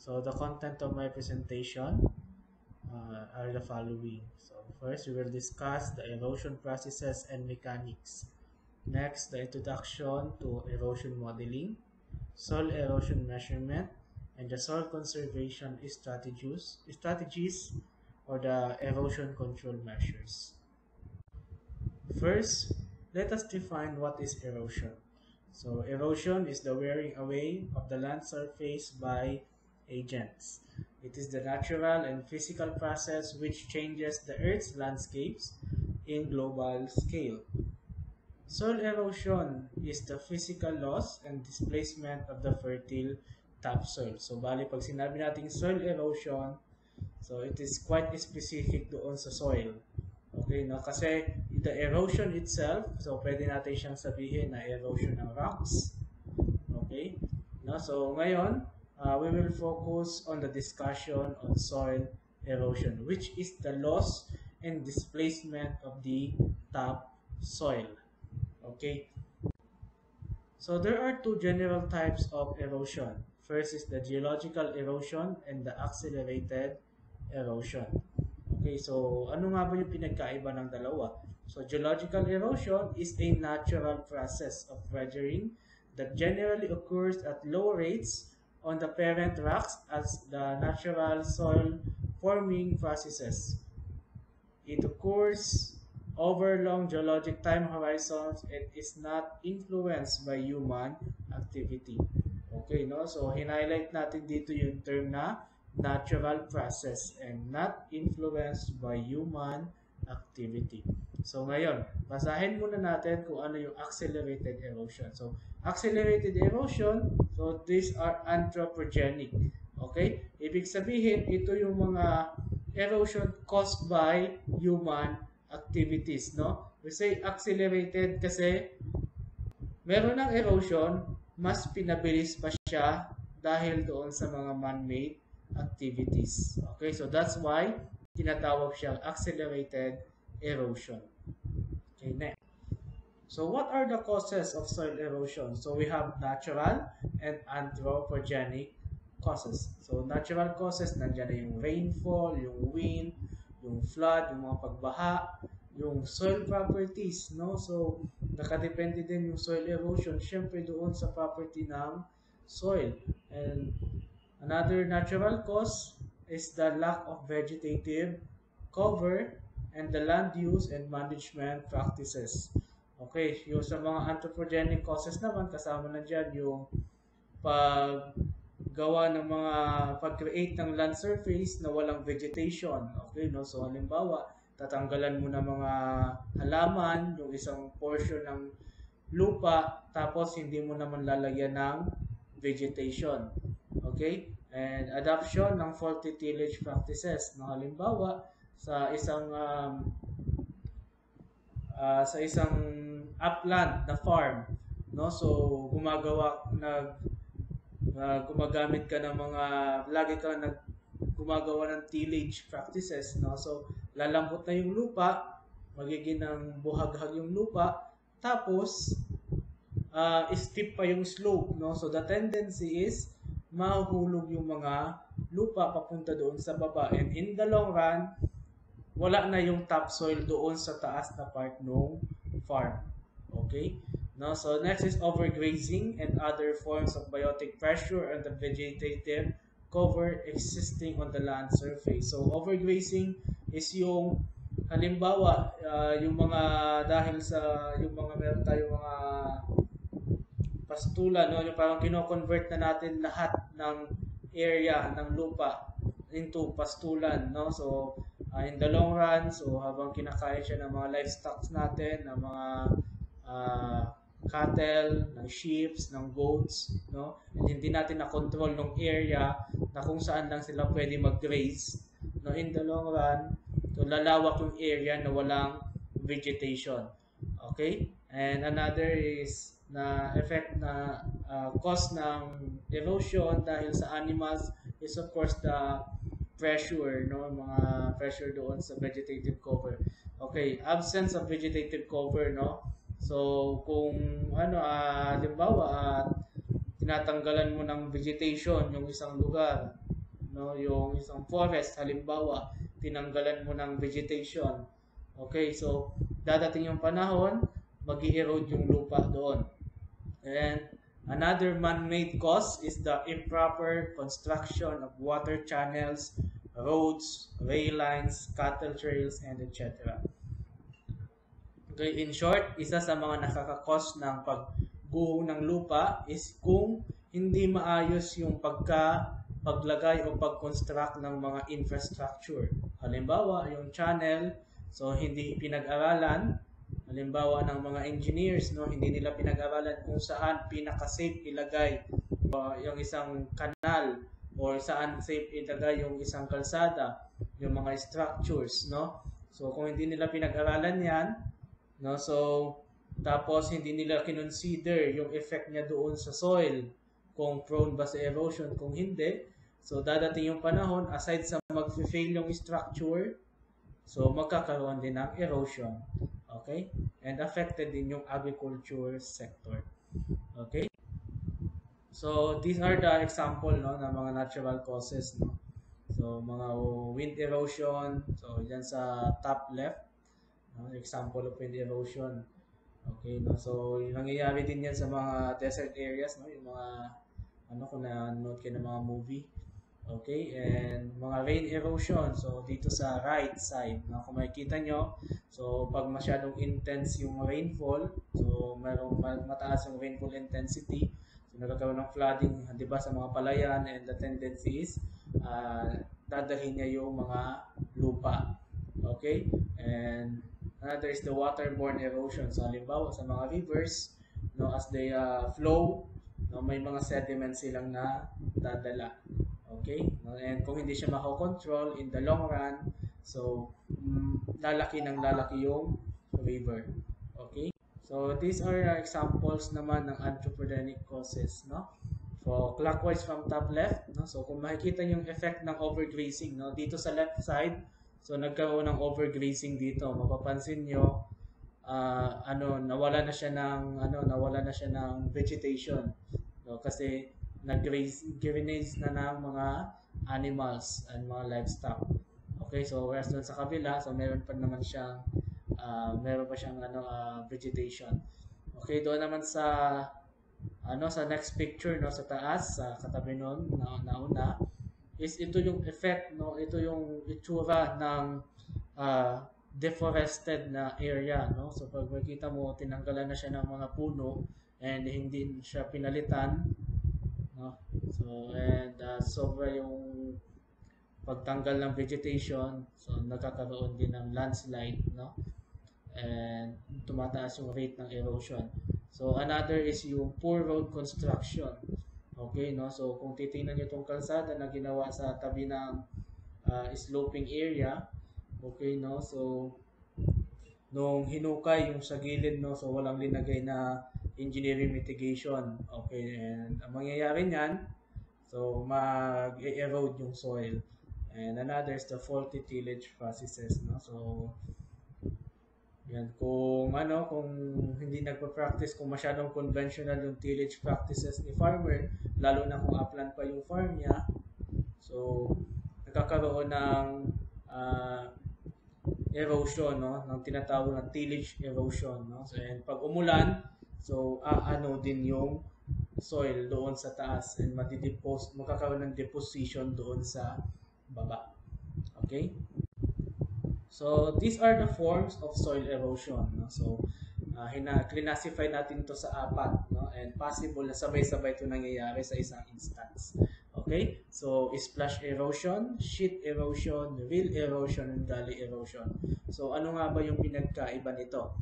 So the content of my presentation are the following. So first, we will discuss the erosion processes and mechanics. Next, the introduction to erosion modeling, soil erosion measurement, and the soil conservation strategies or the erosion control measures. First, let us define what is erosion. So erosion is the wearing away of the land surface by agents. It is the natural and physical process which changes the Earth's landscapes in global scale. Soil erosion is the physical loss and displacement of the fertile topsoil. So bali pag sinabi nating soil erosion, so it is quite specific doon sa soil. Okay, no? Kasi the erosion itself, so pwede natin siyang sabihin na erosion ng rocks. Okay? No? So ngayon, we will focus on the discussion on soil erosion, which is the loss and displacement of the top soil. Okay? So there are two general types of erosion. First is the geological erosion and the accelerated erosion. Okay, so ano nga ba yung pinagkaiba ng dalawa? So geological erosion is a natural process of weathering that generally occurs at low rates on the parent rocks as the natural soil forming processes. It occurs over long geologic time horizons and is not influenced by human activity. Okay, no? So, highlight natin dito yung term na natural process and not influenced by human activity. So, ngayon, basahin muna natin kung ano yung accelerated erosion. So, accelerated erosion, so these are anthropogenic. Okay? Ibig sabihin, ito yung mga erosion caused by human activities, no? We say accelerated kasi meron ng erosion, mas pinabilis pa siya dahil doon sa mga man-made activities. Okay, so that's why tinatawag siyang accelerated erosion. Okay, next. So what are the causes of soil erosion? So we have natural and anthropogenic causes. So natural causes, nandiyan na yung rainfall, yung wind, yung flood, yung mga pagbaha, yung soil properties, no? So nakadepende din yung soil erosion syempre doon sa property ng soil. And another natural cause is the lack of vegetative cover and the land use and management practices. Okay, yung sa mga anthropogenic causes naman, kasama na dyan yung paggawa ng mga pag-create ng land surface na walang vegetation. Okay, no? So halimbawa, tatanggalan mo na mga halaman, yung isang portion ng lupa, tapos hindi mo naman lalagyan ng vegetation. Okay? And adoption ng faulty tillage practices. No, halimbawa, sa isang upland na farm, no? So gumagamit ka ng mga lagi ka gumagawa ng tillage practices, no? So lalambot na yung lupa, magiging ng buhaghag yung lupa, tapos steep pa yung slope, no? So the tendency is mahuhulog yung mga lupa papunta doon sa baba, and in the long run wala na yung topsoil doon sa taas na part ng farm. Okay? No, so next is overgrazing and other forms of biotic pressure on the vegetative cover existing on the land surface. So overgrazing is yung halimbawa yung mga dahil sa yung mga meron tayong mga pastulan, no, yung parang kino-convert na natin lahat ng area ng lupa into pastulan, no? So in the long run, so habang kinakain siya ng mga livestock natin, ng mga cattle, ng sheep, ng goats, no? And hindi natin na-control ng area na kung saan lang sila pwede mag-graze, no? In the long run, so lalawak yung area na walang vegetation. Okay? And another is na effect na cause ng erosion dahil sa animals is of course the pressure, no, mga pressure doon sa vegetative cover. Okay, absence of vegetative cover, no. So kung halimbawa tinatanggalan mo ng vegetation yung isang lugar, no, yung isang forest, halimbawa, tinanggalan mo ng vegetation. Okay, so dadating yung panahon, mag-erode yung lupa doon. And another man-made cause is the improper construction of water channels, roads, rail lines, cattle trails, and etc. Okay, in short, isa sa mga nakakakos ng pagguho ng lupa is kung hindi maayos yung paglagay o pag-construct ng mga infrastructure. Halimbawa, yung channel, so hindi pinag-aralan. Halimbawa ng mga engineers, no, hindi nila pinag-aralan kung saan pinaka-safe ilagay yung isang kanal or saan safe ilagay yung isang kalsada, yung mga structures, no? So kung hindi nila pinag-aralan 'yan, no, so tapos hindi nila kinonsider yung effect niya doon sa soil, kung prone ba sa erosion, kung hindi, so dadating yung panahon, aside sa mag-fail yung structure, so magkakaroon din ng erosion. Okay? And affected din yung agriculture sector. Okay? So these are the example, no, ng mga natural causes, no. So mga wind erosion, so diyan sa top left, no, example of wind erosion. Okay, no. So nangyayari din 'yan sa mga desert areas, no, yung mga kung na-note kayo ng mga movie. Okay, and mga rain erosion. So dito sa right side, no, kung makikita nyo, so pag masyadong intense yung rainfall, so mayroong mataas yung rainfall intensity, so nagkakaroon ng flooding, di ba, sa mga palayan, and the tendency is dadalhin niya yung mga lupa. Okay, and another is the waterborne erosion. So halimbawa sa mga rivers, no, as they flow, no, may mga sediments silang na dadala. Okay? And kung hindi siya mako-control in the long run, so lalaki yung river. Okay? So these are examples naman ng anthropogenic causes, no? So clockwise from top left, no? So kung makikita yung effect ng overgrazing, no, dito sa left side, so nagkaroon ng overgrazing dito. Mapapansin nyo, nawala na siya ng vegetation, no, kasi nag-graze na ng mga animals and mga livestock. Okay, so whereas doon sa kabila, so meron pa siyang vegetation. Okay, doon naman sa next picture, no, sa taas, sa katabi nun, nauna, is ito yung effect, no, ito yung itsura ng deforested na area, no. So pag makita mo, tinanggalan na siya ng mga puno and hindi siya pinalitan, no. So and sobra yung pagtanggal ng vegetation, so nagkakaroon din ng landslide, no, and tumataas yung rate ng erosion. So another is yung poor road construction. Okay, no, so kung titingnan niyo itong kalsada na ginawa sa tabi ng sloping area, okay, no, so nung hinukay yung sa gilid, no, so walang linagay na engineering mitigation. Okay, and ang mangyayari niyan, so mag-erode yung soil. And another is the faulty tillage practices, no. So yan, kung hindi nagpa-practice, kung masyadong conventional yung tillage practices ni farmer, lalo na kung upland pa yung farm niya, so nagkakaroon ng erosion, no, ng tinatawag na tillage erosion, no. So and pag umulan, so din yung soil doon sa taas and magkakaroon ng deposition doon sa baba. Okay? So these are the forms of soil erosion, no? So classify natin to sa apat, no? And possible na sabay-sabay ito nangyayari sa isang instance. Okay? So splash erosion, sheet erosion, rill erosion, and gully erosion. So ano nga ba yung pinagkaiba nito?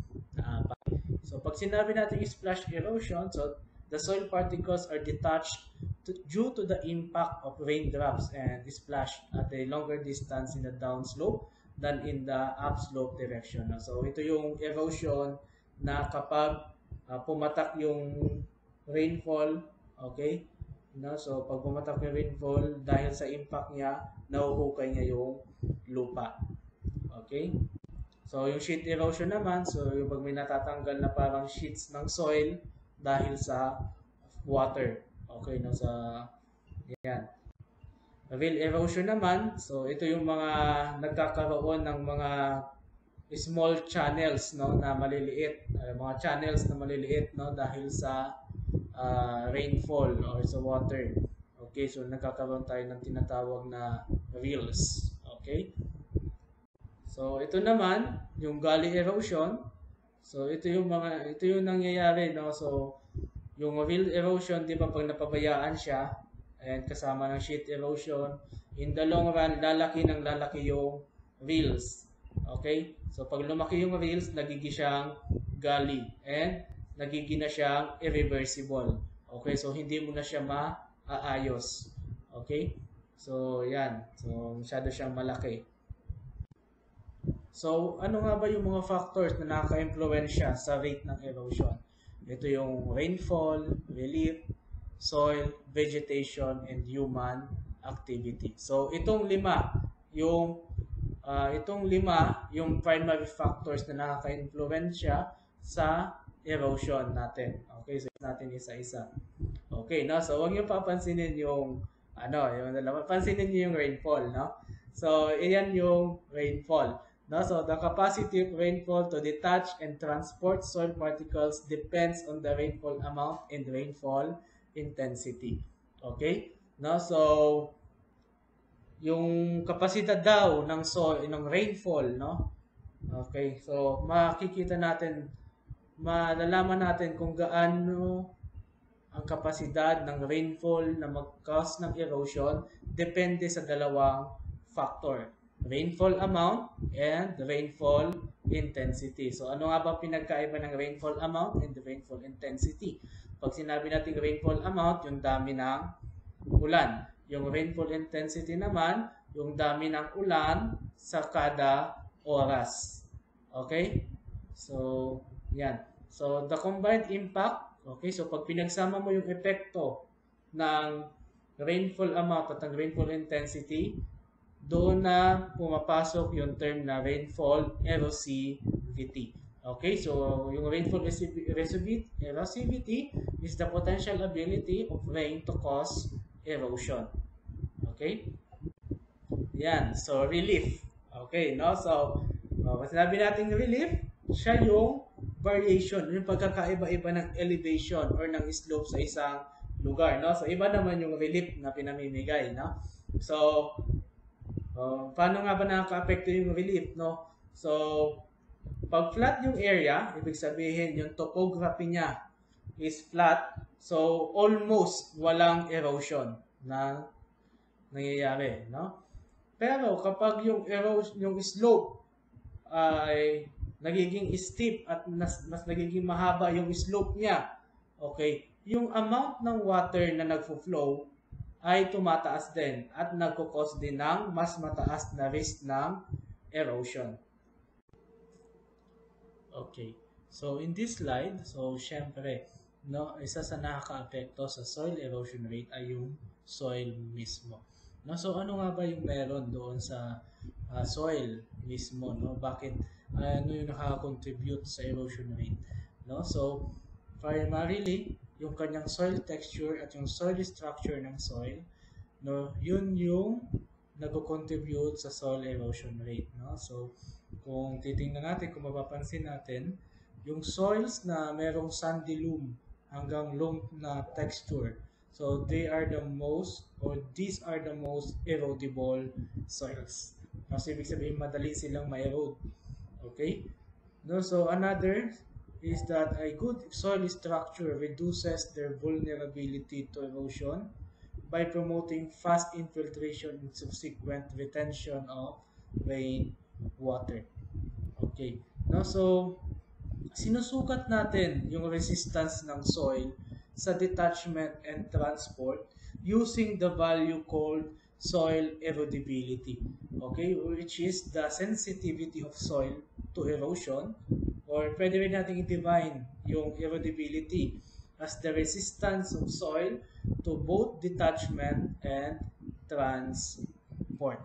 So pag sinabi natin splash erosion, so the soil particles are detached due to the impact of raindrops and splash at a longer distance in the downslope than in the upslope direction. So ito yung erosion na kapag pumatak yung rainfall, okay? No, so pag pumatak yung rainfall, dahil sa impact niya, nahuhukay niya yung lupa. Okay? So yung sheet erosion naman, so yung pag may natatanggal na parang sheets ng soil dahil sa water. Okay, no, sa yan. Real erosion naman, so ito yung mga nagkakaroon ng mga small channels, no, na maliliit, mga channels na maliliit, no, dahil sa rainfall or sa water. Okay, so nagkakaroon tayo ng tinatawag na rills. Okay? So ito naman yung gully erosion. So ito yung nangyayari, no. So yung rill erosion, di ba, pag napabayaan siya and kasama ng sheet erosion, in the long run lalaki ng lalaki yung rills. Okay? So pag lumaki yung rills, nagiging siyang gully and nagiging na siyang irreversible. Okay? So hindi mo na siya maaayos. Okay? So yan. So masyado siyang malaki. So, ano nga ba yung mga factors na nakaka-impluwensya sa rate ng erosion? Ito yung rainfall, relief, soil, vegetation, and human activity. So, itong lima yung primary factors na nakaka-impluwensya sa erosion natin. Okay, so natin isa-isa. Okay, no? So, huwag niyo papansinin yung pansinin niyo yung rainfall, no? So, iyan yung rainfall. No? So, the capacity of rainfall to detach and transport soil particles depends on the rainfall amount and rainfall intensity. Okay? No? So, yung kapasidad daw ng ng rainfall, no? Okay, so makikita natin, malalaman natin kung gaano ang kapasidad ng rainfall na mag-cause ng erosion depende sa dalawang factor. Rainfall amount and rainfall intensity. So ano nga ba pinagkaiba ng rainfall amount and the rainfall intensity? Pag sinabi natin rainfall amount, yung dami ng ulan. Yung rainfall intensity naman, yung dami ng ulan sa kada oras. Okay? So, yan. So, the combined impact, okay, so pag pinagsama mo yung epekto ng rainfall amount at ng rainfall intensity, doon na pumapasok yung term na rainfall erosivity. Okay, so yung rainfall erosivity is the potential ability of rain to cause erosion. Okay? Yan, so relief. Okay, no? So, sinabi natin relief, siya yung variation, yung pagkakaiba-iba ng elevation or ng slope sa isang lugar, no? So, iba naman yung relief na pinamimigay, no? So, paano nga ba nakaka-apekto yung relief, no? So, pag flat yung area, ibig sabihin yung topography niya is flat, so almost walang erosion na nangyayari, no? Pero kapag yung yung slope ay nagiging steep at mas nagiging mahaba yung slope niya, okay, yung amount ng water na nagfo-flow ay tumataas din at nagko-cause din ng mas mataas na risk ng erosion. Okay. So in this slide, so syempre, no, isa sa nakaka-apekto sa soil erosion rate ay yung soil mismo. No, so ano nga ba yung meron doon sa soil mismo, no? Bakit ano yung nakaka-contribute sa erosion rate? No? So primarily, yung kanyang soil texture at yung soil structure ng soil, no, yun yung nagko-contribute sa soil erosion rate, no? So kung titingnan natin, kung mapapansin natin, yung soils na merong sandy loam hanggang loam na texture, so they are the most, or these are the most erodible soils. Kasi ibig sabihin madali silang ma-erode. Okay? No, so another is that a good soil structure reduces their vulnerability to erosion by promoting fast infiltration and subsequent retention of rain water. Okay. No, so sinusukat natin yung resistance ng soil sa detachment and transport using the value called soil erodibility. Okay, which is the sensitivity of soil to erosion, or pwede rin natin i-define yung erodibility as the resistance of soil to both detachment and transport.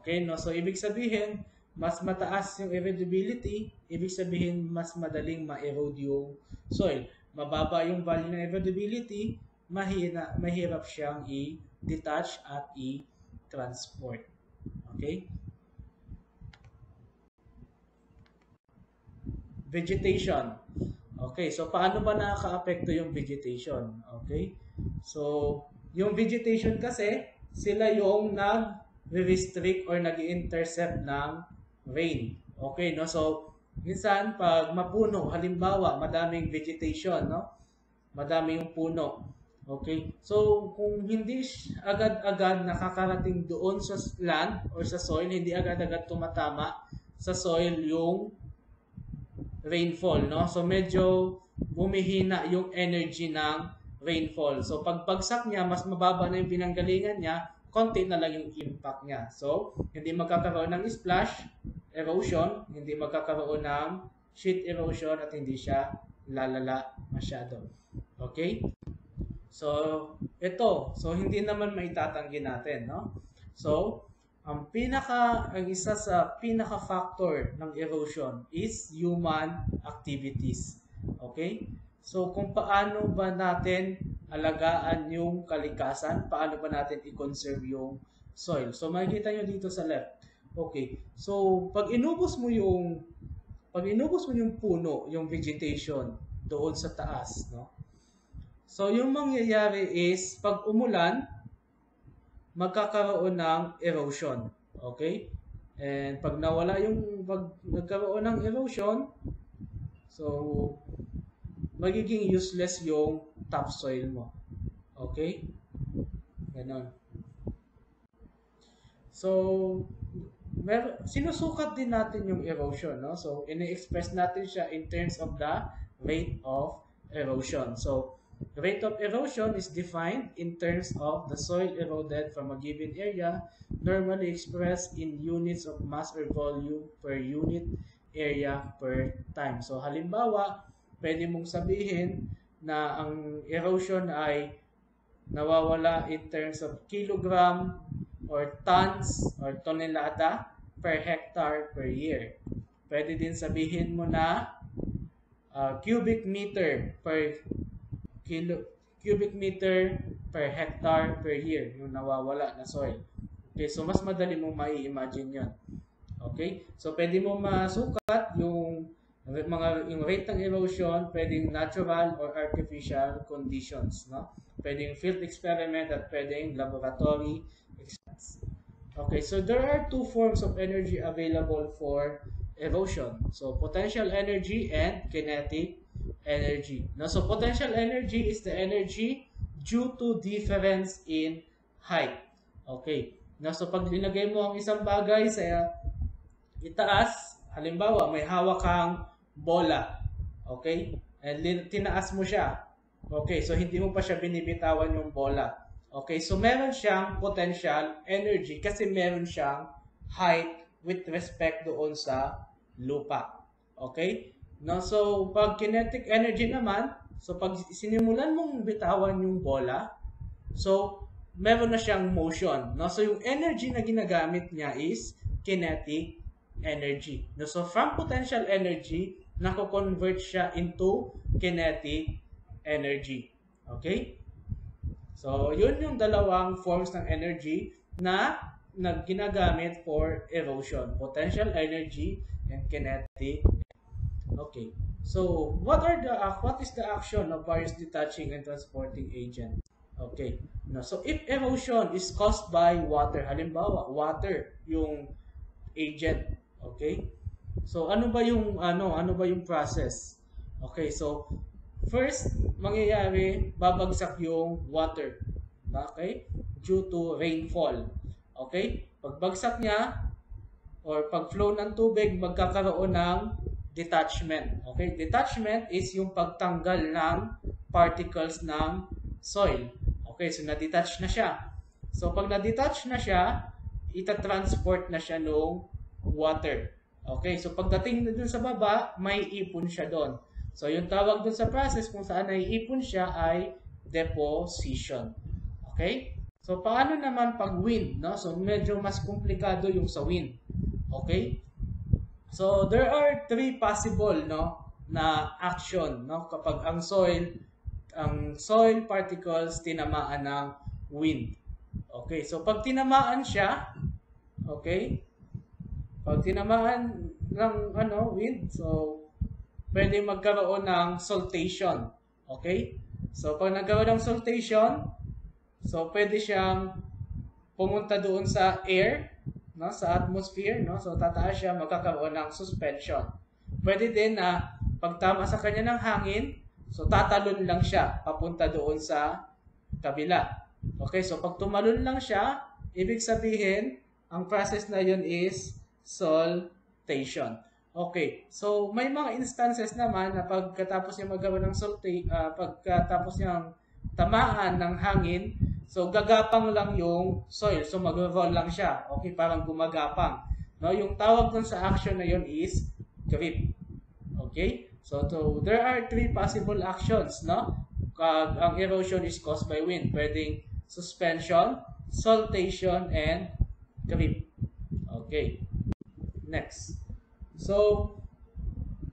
Okay, no? So ibig sabihin, mas mataas yung erodibility, ibig sabihin mas madaling ma-erode yung soil. Mababa yung value ng erodibility, mahirap siyang i-detach at transport. Okay? Vegetation. Okay, so paano ba nakaka-apekto yung vegetation? Okay? So, yung vegetation kasi, sila yung nag-restrict or nag-intercept ng rain. Okay, no? So, minsan, pag mapuno, halimbawa, madaming vegetation, no? Madami yung puno. Okay? So, kung hindi agad-agad nakakarating doon sa land or sa soil, hindi agad-agad tumatama sa soil yung rainfall, no? So medyo bumihina yung energy ng rainfall. So pagbagsak niya, mas mababa na yung pinanggalingan niya, konti na lang yung impact niya. So hindi magkakaroon ng splash erosion, hindi magkakaroon ng sheet erosion at hindi siya lalala masyado. Okay? So ito, so hindi naman maitatanggi natin, no? So ang isa sa pinaka-factor ng erosion is human activities. Okay? So, kung paano ba natin alagaan yung kalikasan, paano ba natin i-conserve yung soil. So, makikita nyo dito sa left. Okay. So, pag inubos mo yung puno, yung vegetation doon sa taas, no? So, yung mangyayari is pag umulan, magkakaroon ng erosion. Okay? And pag nagkaroon ng erosion, so magiging useless yung topsoil mo. Okay? Ganon. So, sinusukat din natin yung erosion, no? So, ini-express natin siya in terms of the rate of erosion. So, the rate of erosion is defined in terms of the soil eroded from a given area, normally expressed in units of mass or volume per unit area per time. So halimbawa, pwede mong sabihin na ang erosion ay nawawala in terms of kilogram or tons or tonelada per hectare per year. Pwede din sabihin mo na cubic meter per hectare per year yung nawawala na soil. Okay, so mas madali mong mai-imagine yun. Okay? So pwede mo masukat yung rate ng erosion, pwedeng natural or artificial conditions, no? Pwedeng field experiment at pwedeng laboratory experiments. Okay, so there are two forms of energy available for erosion. So potential energy and kinetic energy. No, so potential energy is the energy due to difference in height. Okay. No, so pag linagay mo ang isang bagay sa itaas, halimbawa may hawak kang bola. Okay? And tinaas mo siya. Okay, so hindi mo pa siya binibitawan yung bola. Okay, so meron siyang potential energy kasi meron siyang height with respect doon sa lupa. Okay? No, so pag kinetic energy naman, so pag sinimulan mong bitawan yung bola, so meron na siyang motion. No, so yung energy na ginagamit niya is kinetic energy. No, so from potential energy, nako-convert siya into kinetic energy. Okay? So yun yung dalawang forms ng energy na ginagamit for erosion, potential energy and kinetic. Okay. So, what is the action of various detaching and transporting agents? Okay. No, so if erosion is caused by water, halimbawa, water yung agent, okay? So ano ba yung process? Okay, so first mangyayari babagsak yung water. Okay? Due to rainfall. Okay? Pagbagsak niya or pag-flow ng tubig, magkakaroon ng detachment. Okay? Detachment is yung pagtanggal ng particles ng soil. Okay, so na-detach na siya. So pag na-detach na siya, ita-transport na siya ng water. Okay, so pagdating na dun sa baba, may ipon siya doon. So yung tawag dun sa process kung saan naiipon siya ay deposition. Okay? So paano naman pag wind, no? So medyo mas komplikado yung sa wind. Okay? So there are three possible, no, na action, no, kapag ang soil particles tinamaan ng wind. Okay, so pag tinamaan siya, okay, pag tinamaan ng wind, so pwede magkaroon ng saltation. Okay? So pag nagkaroon ng saltation, so pwede siyang pumunta doon sa air, no, sa atmosphere, no? So tataas siya, magkakaroon ng suspension. Pwede din na pagtama sa kanya ng hangin, so tatalon lang siya papunta doon sa kabila. Okay, so pag tumalon lang siya, ibig sabihin, ang process na yun is saltation. Okay, so may mga instances naman na pagkatapos niya magkaroon ng pagkatapos niyang tamaan ng hangin, so gagapang lang yung soil. So mag-roll lang siya. Okay, parang gumagapang. No, yung tawag dun sa action na yun is creep. Okay? So there are three possible actions, no? Ang erosion is caused by wind. Pwedeng suspension, saltation, and creep. Okay. Next. So,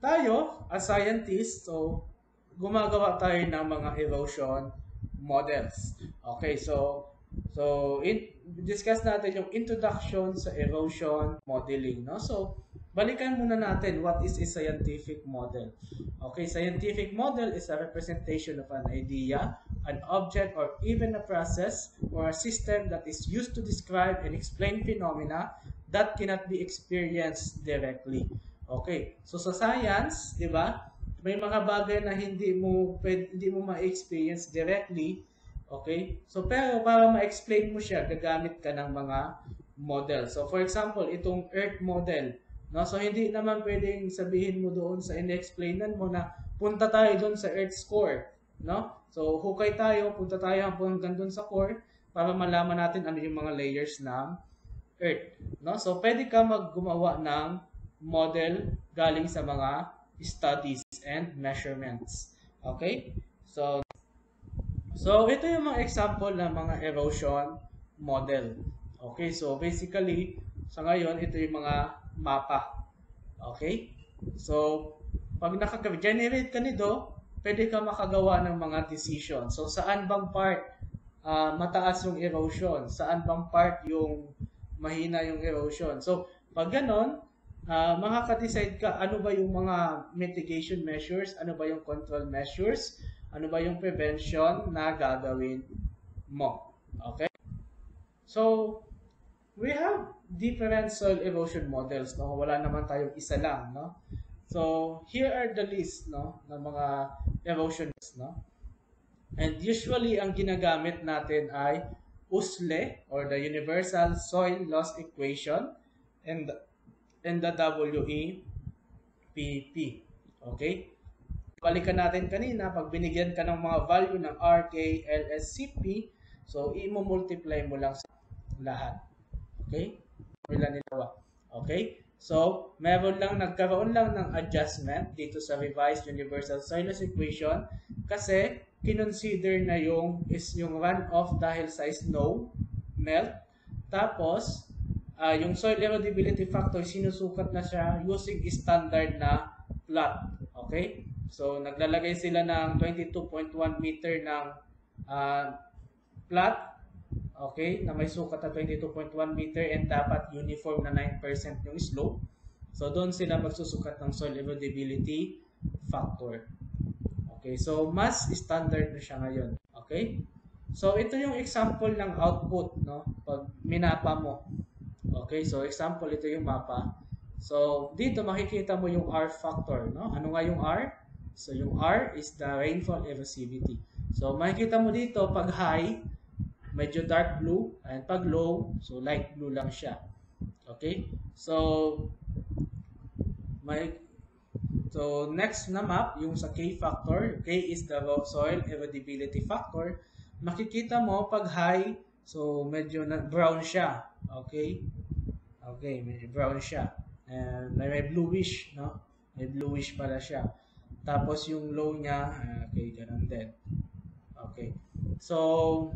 tayo, as scientists, so, gumagawa tayo ng mga erosion models. Okay, discuss natin yung introduction sa erosion modeling, no? So, balikan muna natin what is a scientific model. Okay, scientific model is a representation of an idea, an object, or even a process or a system that is used to describe and explain phenomena that cannot be experienced directly. Okay, so sa science, di ba, may mga bagay na hindi mo ma-experience directly. Okay? So pero para ma-explain mo siya, gagamit ka ng mga model. So for example, itong Earth model, no? So hindi naman pwedeng sabihin mo doon sa in-explainan mo na punta tayo doon sa Earth's core, no? So hukay tayo, punta tayo hanggang doon sa core para malaman natin ano yung mga layers ng Earth, no? So pwede ka maggumawa ng model galing sa mga studies and measurements. Okay? So ito yung mga example ng mga erosion model. Okay? So basically, sa ngayon, ito yung mga mapa. Okay? So pag naka-generate ka nito, pwede ka makagawa ng mga decision. So saan bang part mataas yung erosion? Saan bang part yung mahina yung erosion? So pag ganon, makaka-decide ka ano ba yung mga mitigation measures, ano ba yung control measures, ano ba yung prevention na gagawin mo. Okay? So, we have different soil erosion models, no? Wala naman tayong isa lang, no? So, here are the list, no, ng mga erosions, no? And usually, ang ginagamit natin ay USLE, or the Universal Soil Loss Equation, and the WEPP. Okay? Balikan natin kanina, pag binigyan ka ng mga value ng R, K, L, S, C, P, so i-multiply mo lang sa lahat. Okay? Formula ni Lawa. Okay? So, nagkaroon lang ng adjustment dito sa revised Universal Soil Loss Equation kasi kinonsider na yung runoff dahil sa snow melt. Tapos, yung soil erodibility factor, sinusukat na siya using standard na plot. Okay? So, naglalagay sila ng 22.1 meter ng plot. Okay? Na may sukat na 22.1 meter and dapat uniform na 9% yung slope. So, doon sila magsusukat ng soil erodibility factor. Okay? So, mas standard na siya ngayon. Okay? So, ito yung example ng output, no? Pag minapa mo. Okay? So, example, ito yung mapa. So, dito makikita mo yung R factor, no? Ano nga yung R? So, yung R is the rainfall erosivity. So, makikita mo dito, pag high, medyo dark blue, and pag low, so light blue lang siya. Okay? So, next na map, yung sa K factor. K is the soil erodibility factor. Makikita mo, pag high, so medyo brown siya. Okay? Okay, medyo brown siya. And may bluish, no? May bluish pala siya. Tapos yung low niya, okay, ganun din. Okay. So,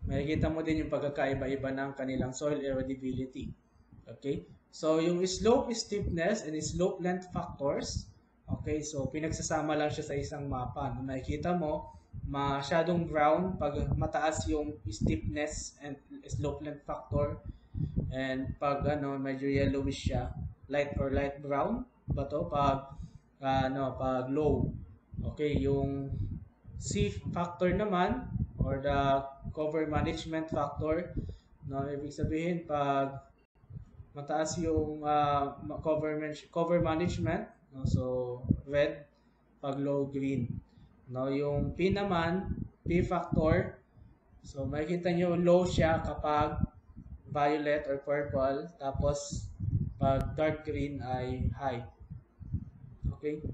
makikita mo din yung pagkakaiba-iba ng kanilang soil erodibility. Okay? So, yung slope stiffness and slope length factors, okay, so pinagsasama lang siya sa isang mapa. Makikita mo, masyadong brown pag mataas yung stiffness and slope length factor, and pag ano medyo yellowish siya, light or light brown ba to pag pag low. Okay, yung C factor naman or the cover management factor, no, ibig sabihin pag mataas yung cover management, no, so red, pag low green. No, yung P naman, P factor, so makikita nyo low siya kapag violet or purple, tapos pag dark green ay high. Okay?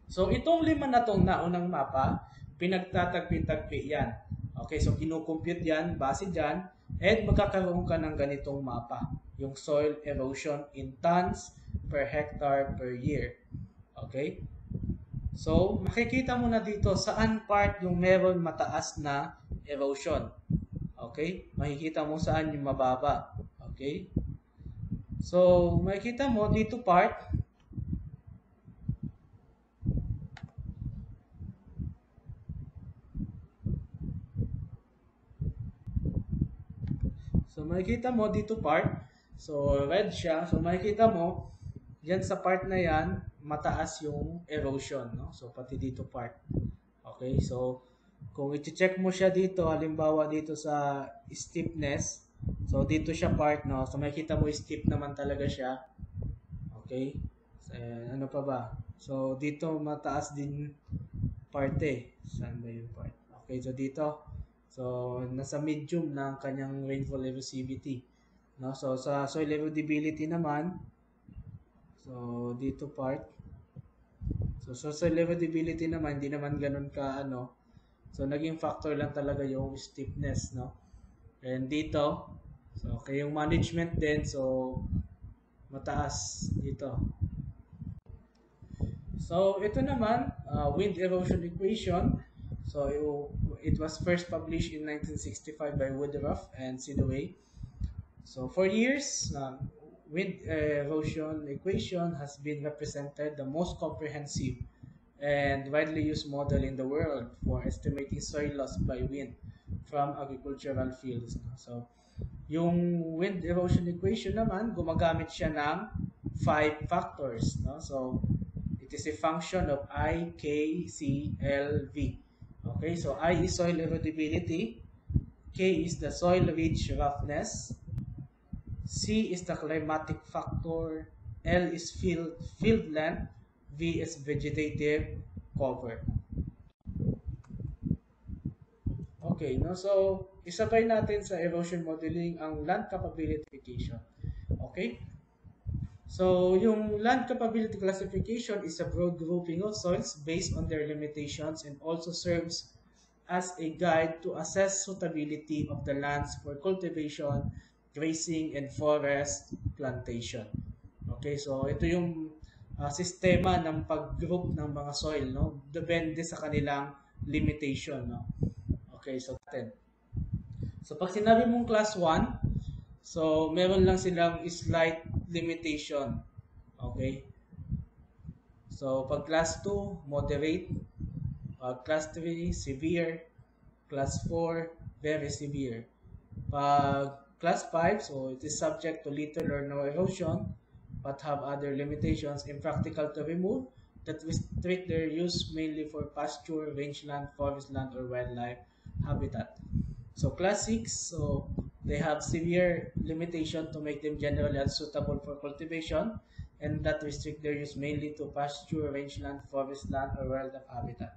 So itong lima na tong naunang mapa, pinagtatagpi-tagpi yan. Okay, so kinukompute yan, base dyan, and magkakaroon ka ng ganitong mapa. Yung soil erosion in tons per hectare per year. Okay? So, makikita mo na dito saan part yung meron mataas na erosion. Okay? Makikita mo saan yung mababa. Okay? So, makikita mo dito part, so makikita mo dito part, so red siya, so makikita mo yan sa part na yan, mataas yung erosion, no? So pati dito part. Okay, so kung i-check mo siya dito, halimbawa dito sa steepness, so dito siya part, no? So makikita mo steep naman talaga siya. Okay? So, ano pa ba? So dito mataas din parte. Saan ba yung part? Okay, so dito. So nasa medium ng kanyang rainfall erosivity. No? So sa soil erodibility naman, so dito part. So sa soil erodibility naman, hindi naman ganun ka ano. So naging factor lang talaga yung steepness, no? And dito, so okay yung management din, so mataas dito. So ito naman, wind erosion equation. So it was first published in 1965 by Woodruff and Sidaway. So for years, wind erosion equation has been represented the most comprehensive and widely used model in the world for estimating soil loss by wind from agricultural fields. So yung wind erosion equation naman, gumagamit siya ng 5 factors. No? So it is a function of I, K, C, L, V. Okay, so I is soil erodibility, K is the soil ridge roughness, C is the climatic factor, L is field length, V is vegetative cover. Okay, no? So, isabay natin sa erosion modeling ang land capability classification. Okay? So, yung land capability classification is a broad grouping of soils based on their limitations and also serves as a guide to assess suitability of the lands for cultivation, grazing, and forest plantation. Okay, so ito yung sistema ng pag-group ng mga soil, no? Depende sa kanilang limitation, no? Okay, so natin. So pag sinabi mong class 1, so meron lang silang slight limitation. Okay? So pag class 2, moderate. Pag class 3, severe. Class 4, very severe. Pag class 5, so it is subject to little or no erosion but have other limitations impractical to remove that restrict their use mainly for pasture, rangeland, forest land, or wildlife habitat. So class 6, so they have severe limitation to make them generally unsuitable for cultivation and that restrict their use mainly to pasture, rangeland, forest land, or wildlife habitat.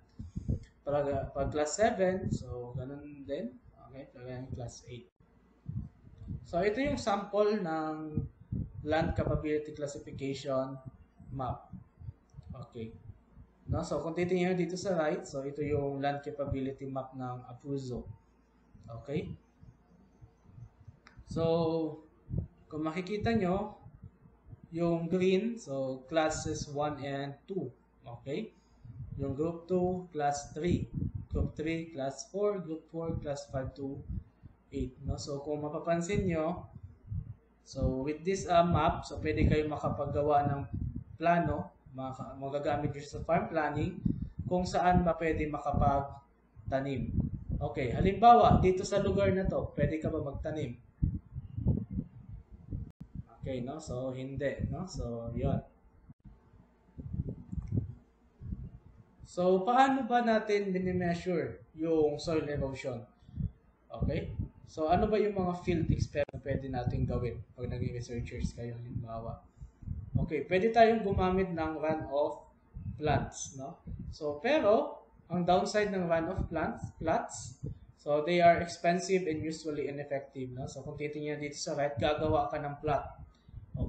Pag class 7, so ganun din. Okay, pag class 8. So ito yung sample ng land capability classification map. Okay. No, so kung titingnan dito sa right, so ito yung land capability map ng Abruzzo. Okay? So, kung makikita nyo, yung green, so classes 1 and 2. Okay? Yung group 2, class 3. Group 3, class 4. Group 4, class 5 to 8. No? So, kung mapapansin nyo, so with this map, so pwede kayo makapaggawa ng plano, magagamit nyo sa farm planning, kung saan pwede makapag tanim. Okay, halimbawa, dito sa lugar na to, pwede ka ba magtanim? Okay, no? So, hindi, no? So, yon. So, paano ba natin mini-measure yung soil erosion? Okay? So, ano ba yung mga field experiment na pwede natin gawin pag naging researchers kayo, halimbawa? Okay, pwede tayong gumamit ng runoff plants, no? So, pero, ang downside ng runoff plants, so they are expensive and usually ineffective, no? So, kung titingnan dito sa right, gagawa ka ng plot.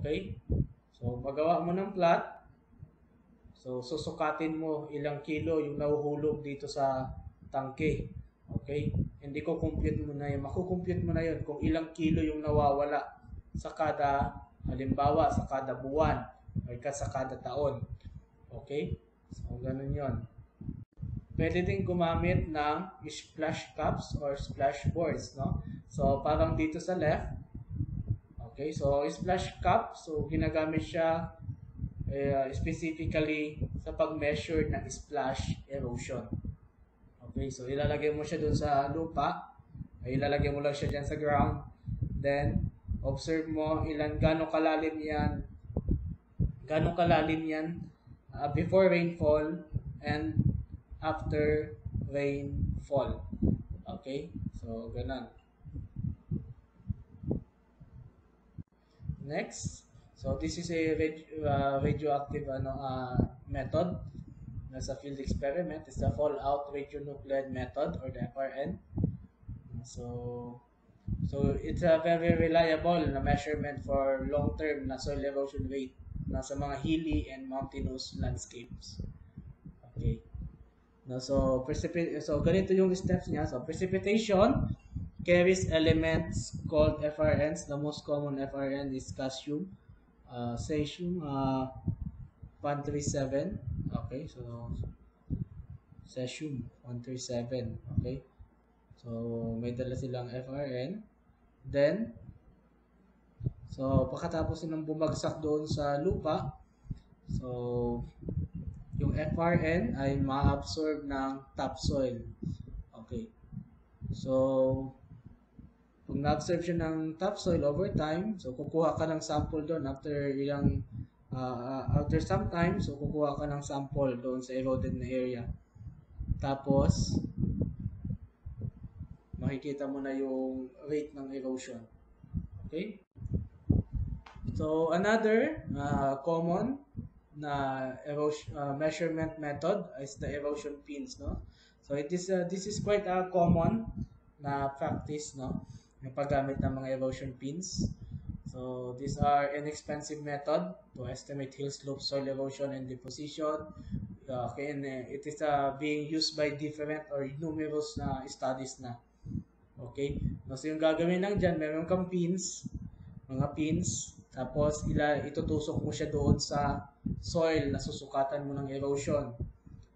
Okay? So, magawa mo ng plot, so, susukatin mo ilang kilo yung nahuhulog dito sa tangke. Okay? Hindi ko compute mo na yun. Makukompute mo na yun kung ilang kilo yung nawawala sa kada, halimbawa, sa kada buwan o sa kada taon. Okay? So, ganun yon. Pwede din gumamit ng splash cups or splash boards, no? So, parang dito sa left. Okay? So, splash cup, so ginagamit siya specifically sa pag-measure ng splash erosion. Okay, so ilalagay mo siya dun sa lupa, ilalagay mo lang siya dyan sa ground, then observe mo gano'ng kalalim yan before rainfall and after rainfall. Okay, so ganun. Next, so this is a radioactive method. Nasa field experiment. It's the fallout radionuclide method or the FRN. So it's a very reliable na measurement for long-term na soil erosion rate sa mga hilly and mountainous landscapes. Okay. No, so ganito yung steps niya. So precipitation carries elements called FRNs. The most common FRN is calcium, cesium, 137. Okay, so cesium 137. Okay, so may dala silang FRN. Then, so pagkatapos nilang bumagsak doon sa lupa, so yung FRN ay ma-absorb ng topsoil. Okay, so kung na-absorb siya ng topsoil over time, so kukuha ka ng sample doon after some time, so kukuha ka ng sample doon sa eroded na area. Tapos, makikita mo na yung rate ng erosion. Okay? So, another common na measurement method is the erosion pins, no? So, this is quite a common na practice, no? Yung paggamit ng mga erosion pins. So, these are inexpensive method to estimate hill slope soil erosion and deposition. Okay, and it is being used by different or numerous studies na. Okay, so yung gagawin lang dyan, meron kang mga pins, tapos itutusok mo siya doon sa soil na susukatan mo ng erosion.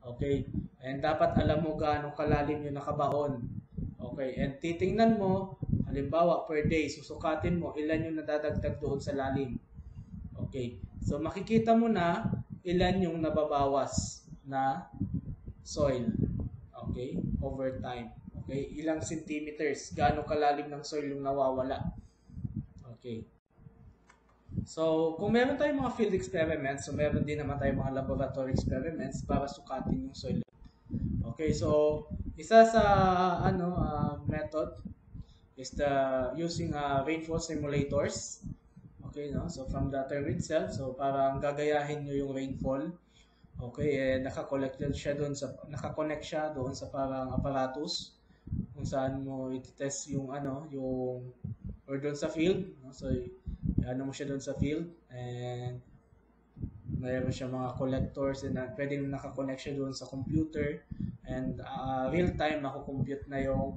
Okay, and dapat alam mo gaano kalalim yung nakabaon. Okay, and titingnan mo, halimbawa per day, susukatin mo ilan yung nadadagdag doon sa lalim. Okay, so makikita mo na ilan yung nababawas na soil. Okay, over time. Okay, ilang centimeters, gaano kalalim ng soil yung nawawala. Okay. So, kung meron tayong mga field experiments, so meron din naman tayong mga laboratory experiments para sukatin yung soil. Okay, so isa sa method is the using rainfall simulators. Okay, no? So from the term itself, so parang gagayahin nyo yung rainfall. Okay, nakakonect siya doon sa parang apparatus kung saan mo i-test yung or doon sa field, no? So mo siya doon sa field, and mayroon siya mga collectors and pwedeng nakakonect siya doon sa computer, and real time nako-compute na yung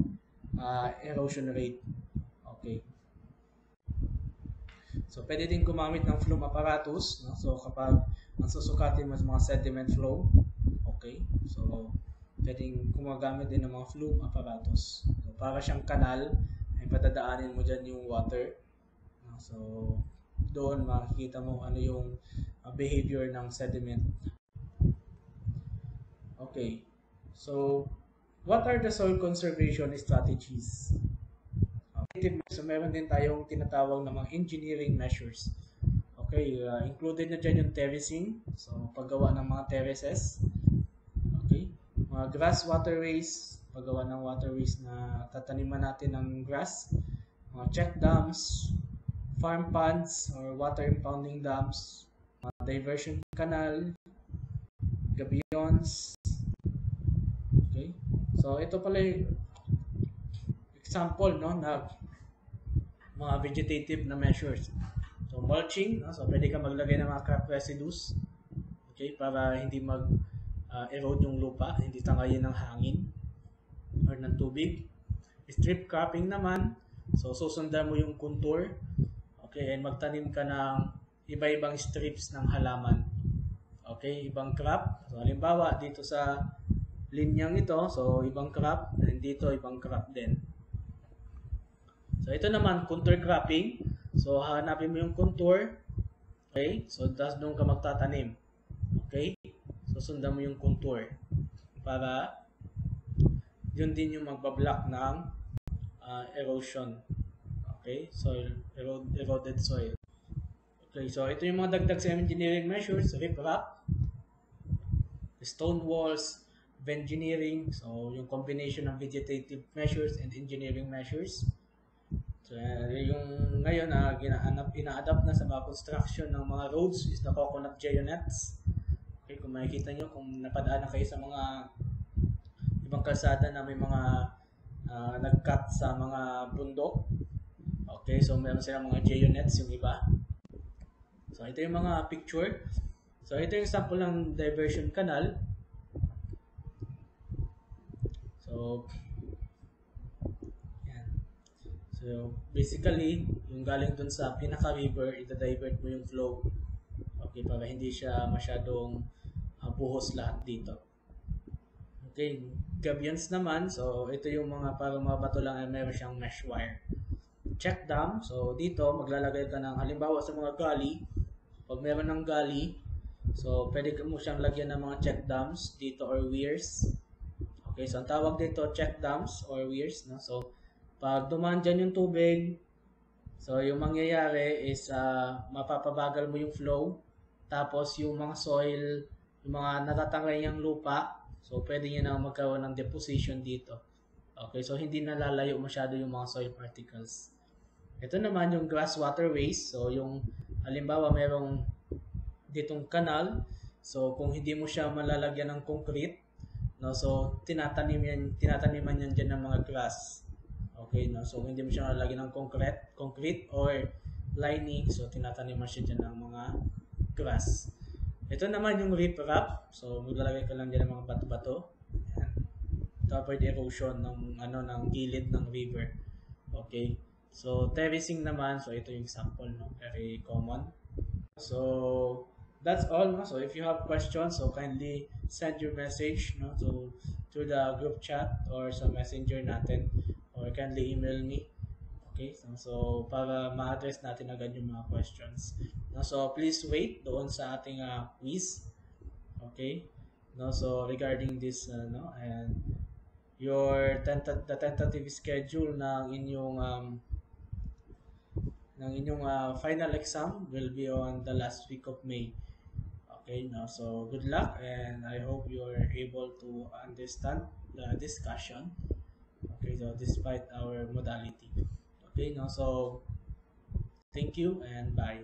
erosion rate. Okay. So pwede din gumamit ng flume apparatus, no? So kapag ang susukatin mo sa mga sediment flow, okay, so pwedeng gumagamit din ng mga flume apparatus. So, para siyang kanal, ay patadaanin mo dyan yung water. So doon makikita mo ano yung behavior ng sediment. Okay, so What are the soil conservation strategies? So meron din tayong tinatawag na mga engineering measures. Okay, included na dyan yung terracing, so paggawa ng mga terraces. Okay, mga grass waterways, paggawa ng waterways na tataniman natin ng grass, mga check dams, farm ponds or water impounding dams, mga diversion canal, gabions. Okay, so ito pala yung example, no, na mga vegetative na measures. So mulching, no? So pwede ka maglagay ng mga crop residues, okay, para hindi erode yung lupa, hindi tangayin ng hangin or ng tubig. Strip cropping naman, so susundan mo yung contour, okay, and magtanim ka ng iba-ibang strips ng halaman. Okay, ibang crop. So halimbawa dito sa linyang ito, so ibang crop, and dito ibang crop din. So ito naman, contour cropping. So hanapin mo yung contour. Okay? So doon ka magtatanim. Okay? So sundan mo yung contour para yun din yung magbablock ng erosion. Okay? Soil, eroded soil. Okay, so ito yung mga dagdag sa engineering measures, riprap, stone walls, engineering, so yung combination ng vegetative measures and engineering measures. So, yung ngayon na ina-adapt na sa mga construction ng mga roads is the coconut bayonets. Okay, kung makikita nyo, kung napadaan na kayo sa mga ibang kalsada na may mga nag-cut sa mga bundok. Okay, so meron silang mga bayonets yung iba. So, ito yung mga picture. So, ito yung sample ng diversion canal. So, so, basically, yung galing dun sa pinaka-river, ita-divert mo yung flow. Okay, para hindi siya masyadong buhos lahat dito. Okay, gabions naman, so ito yung mga para mga bato lang ay meron siyang mesh wire. Check dam, so dito maglalagay ka ng halimbawa sa mga gully, pag meron ng gully, so pwede mo siyang lagyan ng mga check dams dito or weirs. Okay, so ang tawag dito check dams or weirs, no? So pag dumaan dyan yung tubig, so yung mangyayari is mapapabagal mo yung flow. Tapos yung mga soil, yung mga natatangay niyang lupa, so pwede niya na magkaroon ng deposition dito. Okay, so hindi nalalayo masyado yung mga soil particles. Ito naman yung grass waterways. So yung halimbawa merong ditong kanal. So kung hindi mo siya malalagyan ng concrete, no, so tinataniman yan dyan ng mga grass. Okay, no? So hindi mo siya lalagyan ng concrete or lining, so tinataniman siya dyan ng mga grass. Ito naman yung riprap, so maglalagay ka lang dyan ng mga bato-bato to avoid erosion ng gilid ng river. Okay, so terracing naman, so ito yung sample, no? Very common. So that's all, no? So if you have questions, so kindly send your message, no, to the group chat or sa messenger natin, or kindly email me. Okay, so para ma-address natin agad yung mga questions. No, so please wait doon sa ating quiz. Okay, no, so regarding this and the tentative schedule ng inyong final exam will be on the last week of May. Okay, now so good luck, and I hope you are able to understand the discussion. Okay, so despite our modality. Okay, now so thank you and bye.